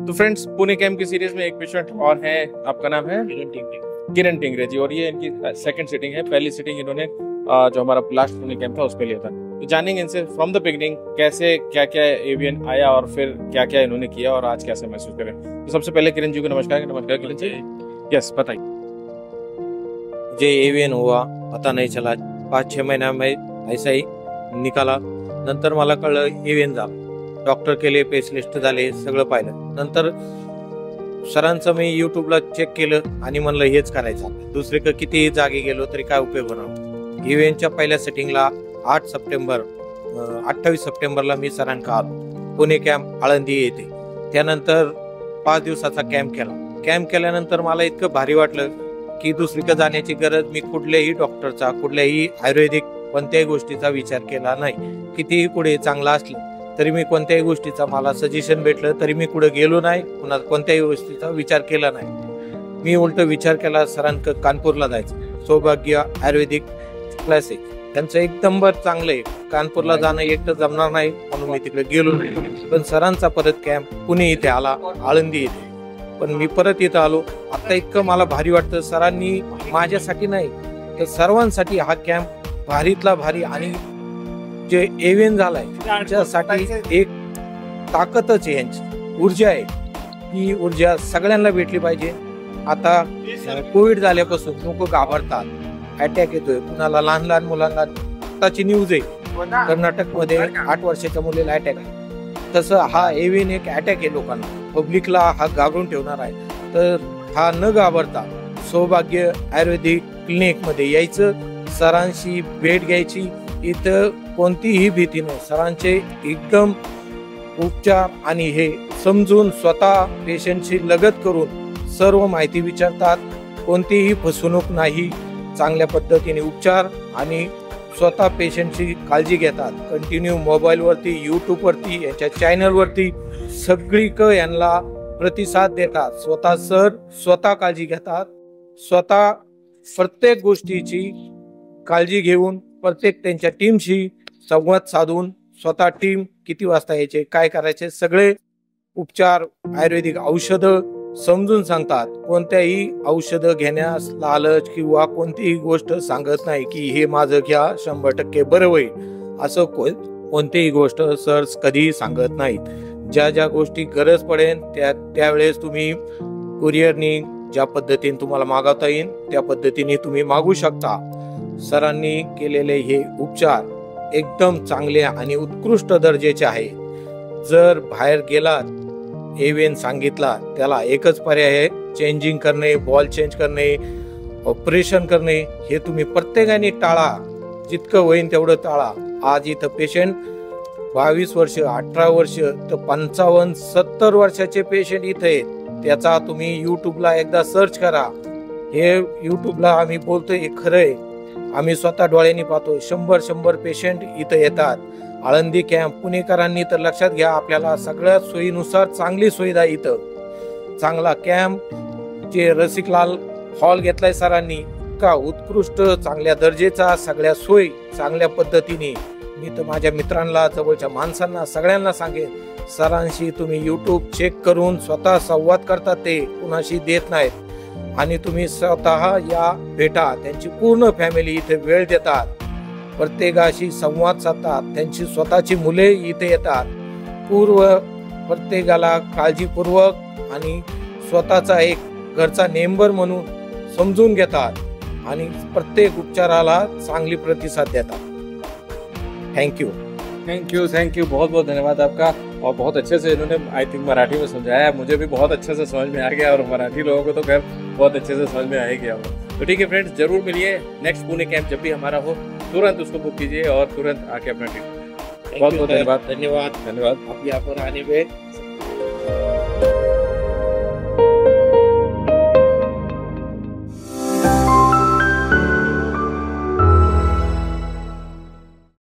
तो friends, Pune camp की series में एक पेशेंट और है, आपका नाम है किरण टिंगरे जी, और ये इनकी सेकंड सिटिंग है। पहली सिटिंग इन्होंने जो हमारा लास्ट पुणे कैंप था उस पर लिया था। तो जानेंगे इनसे फ्रॉम द बिगिनिंग कैसे क्या क्या एवियन आया और फिर क्या क्या इन्होंने किया और आज कैसे महसूस करें। तो सबसे पहले किरण जी को नमस्कार। नमस्कार किरण जी। यस, बताइए। मुझे एवियन हुआ पता नहीं चला, 5-6 महीना में ऐसा ही निकाला। नंतर मला कळलं एवियन झालं, डॉक्टर केले, स्पेशलिस्ट झाले, सगळं पाहिलं। नंतर सरांचं मी युट्यूबला चेक केलं आणि म्हणलं हेच करायचं। दुसरीकडे किती जागी गेलो तरी काय उपयोग होणार। एवियनच्या पहिल्या सेटिंगला 28 सप्टेंबरला मी सरांका आलो, पुणे कॅम्प आळंदी येथे। त्यानंतर 5 दिवसाचा कॅम्प केला। कॅम्प केल्यानंतर मला इतकं भारी वाटलं की दुसरीकडे जाण्याची गरज, मी कुठल्याही डॉक्टरचा, कुठल्याही आयुर्वेदिक कोणत्याही गोष्टीचा विचार केला नाही। कितीही पुढे चांगला असलं तरी मी कोणत्याही गोष्टीचा मला सजेशन भेटलं तरी मी कुठे गेलो नाही, पुन्हा कोणत्याही गोष्टीचा विचार केला नाही। मी उलट विचार केला सरांक कानपूरला जायचं, सौभाग्य आयुर्वेदिक क्लासिक, त्यांचं एक नंबर चांगलं आहे। कानपूरला जाणं एकटं जमणार नाही म्हणून मी तिकडे गेलो नाही। पण सरांचा परत कॅम्प पुणे इथे आला, आळंदी इथे, पण मी परत इथं आलो। आता इतकं मला भारी वाटतं, सरांनी माझ्यासाठी नाही तर सर्वांसाठी हा कॅम्प भारीतला भारी, आणि जे एवियन झालाय त्याच्यासाठी एक ताकदच आहे, यांची ऊर्जा आहे, ही ऊर्जा सगळ्यांना भेटली पाहिजे। आता कोविड झाल्यापासून लोक घाबरतात, अटॅक येतोय कुणाला, लहान लहान मुलांना। आताची न्यूज आहे कर्नाटकमध्ये 8 वर्षाच्या मुलीला अटॅक आहे, तसं हा एवियन एक अटॅक आहे लोकांना, पब्लिकला हा घाबरून ठेवणार आहे। तर हा न घाबरता सौभाग्य आयुर्वेदिक क्लिनिक मध्ये यायचं, सरांशी भेट घ्यायची। इथं कोणतीही भीती नाही, सरांचे एकदम उपचार आणि हे समजून स्वतः पेशंटशी लगत करून सर्व माहिती विचारतात, कोणतीही फसवणूक नाही, चांगल्या पद्धतीने उपचार आणि स्वतः पेशंटची काळजी घेतात। कंटिन्यू मोबाईलवरती, यूट्यूबवरती, याच्या चॅनलवरती सगळीकडे यांना प्रतिसाद देतात। स्वतः सर स्वतः काळजी घेतात, स्वतः प्रत्येक गोष्टीची काळजी घेऊन प्रत्येक त्यांच्या टीमशी संवाद साधून स्वतः टीम किती वाजता यायचे, काय करायचे, सगळे उपचार आयुर्वेदिक औषधं समजून सांगतात। कोणत्याही औषधं घेण्यास लालच किंवा कोणतीही गोष्ट सांगत नाही की हे माझं घ्या 100% बरं होईल, असं कोणतीही गोष्ट सर कधीही सांगत नाहीत। ज्या ज्या गोष्टी गरज पडेल त्यावेळेस तुम्ही कुरिअरनी ज्या पद्धतीने तुम्हाला मागवता येईल त्या पद्धतीने तुम्ही मागू शकता। सरांनी केलेले हे उपचार एकदम चांगले आणि उत्कृष्ट दर्जाचे आहे। जर बाहेर गेलात, एवियन सांगितला, त्याला एकच पर्याय आहे, चेंजिंग करणे, बॉल चेंज करणे, ऑपरेशन करणे। हे तुम्ही प्रत्येकाने टाळा, जितकं होईल तेवढं टाळा। आज इथं पेशंट 22 वर्ष, 18 वर्ष तर 55-70 वर्षाचे पेशंट इथे आहेत। त्याचा तुम्ही युट्यूबला एकदा सर्च करा। हे युट्यूबला आम्ही बोलतोय हे खरं आहे, आम्ही स्वतः डोळ्यांनी पाहतोय। 100 पेशंट इथं येतात। आळंदी कॅम्प पुणेकरांनी तर लक्षात घ्या, आपल्याला सगळ्या सोयीनुसार चांगली सुविधा इथं, चांगला कॅम्प, जे रसिकलाल हॉल घेतलाय सरांनी, का उत्कृष्ट चांगल्या दर्जेचा, सगळ्या सोयी चांगल्या पद्धतीने। मी तर माझ्या मित्रांना, जवळच्या माणसांना, सगळ्यांना सांगेन, सरांशी तुम्ही युट्यूब चेक करून स्वतः संवाद करतात, ते कुणाशी देत नाहीत। आणि तुम्ही स्वतः या भेटा, त्यांची पूर्ण फॅमिली इथे वेळ देतात, प्रत्येकाशी संवाद साधतात, त्यांची स्वतःची मुले इथे येतात, प्रत्येकाला काळजीपूर्वक आणि स्वतःचा एक घरचा मेंबर म्हणून समजून घेतात आणि प्रत्येक उपचाराला चांगली प्रतिसाद देतात। थैंक यू, बहुत बहुत धन्यवाद आपका। और बहुत अच्छे से इन्होंने आई थिंक मराठी में समझाया, मुझे भी बहुत अच्छे से समझ में आ गया, और मराठी लोगों को तो खैर बहुत अच्छे से समझ में आ ही गया हो। तो ठीक है फ्रेंड्स, जरूर मिलिए नेक्स्ट पुणे कैंप जब भी हमारा हो, तुरंत उसको बुक कीजिए और तुरंत आके अपना ट्रीटमेंट। बहुत बहुत धन्यवाद। धन्यवाद आप यहाँ पर आने में।